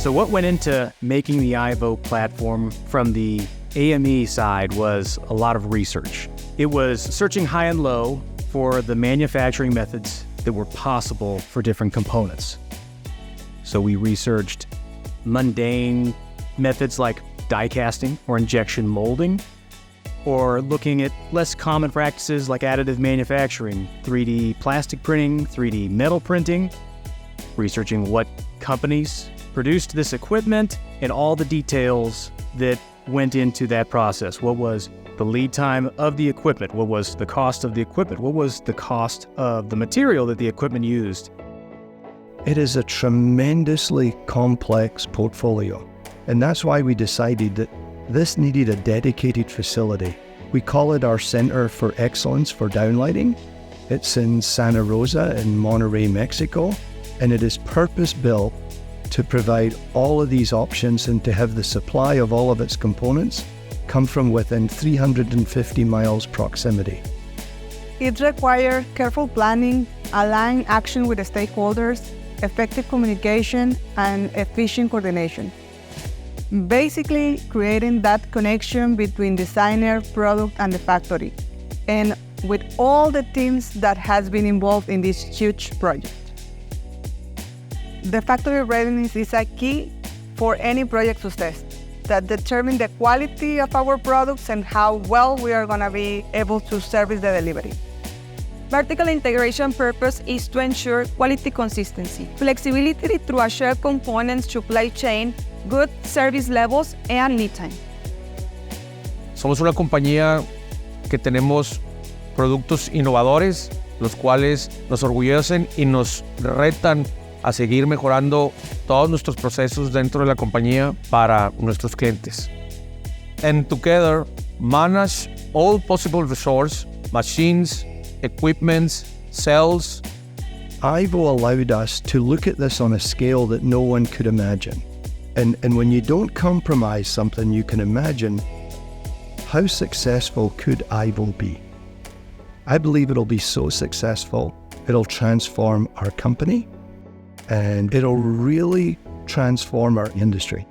So what went into making the IVO platform from the AME side was a lot of research. It was searching high and low for the manufacturing methods that were possible for different components. So we researched mundane methods like die casting or injection molding, or looking at less common practices like additive manufacturing, 3D plastic printing, 3D metal printing, researching what companies produced this equipment and all the details that went into that process. What was the lead time of the equipment? What was the cost of the equipment? What was the cost of the material that the equipment used? It is a tremendously complex portfolio, and that's why we decided that this needed a dedicated facility. We call it our Center for Excellence for Downlighting. It's in Santa Rosa in Monterrey, Mexico, and it is purpose-built to provide all of these options and to have the supply of all of its components come from within 350 miles proximity. It requires careful planning, aligned action with the stakeholders, effective communication, and efficient coordination. Basically, creating that connection between designer, product, and the factory, and with all the teams that has been involved in this huge project. The factory readiness is a key for any project success that determines the quality of our products and how well we are going to be able to service the delivery. Vertical integration purpose is to ensure quality consistency, flexibility through a shared components supply chain, good service levels, and lead time. Somos una compañía que tenemos productos innovadores, los cuales nos orgullecen y nos retan a seguir mejorando todos nuestros procesos dentro de la compañía para nuestros clientes. And together, manage all possible resources, machines, equipments, cells. IVO allowed us to look at this on a scale that no one could imagine. And when you don't compromise something, you can imagine how successful could IVO be. I believe it'll be so successful, it'll transform our company, and it'll really transform our industry.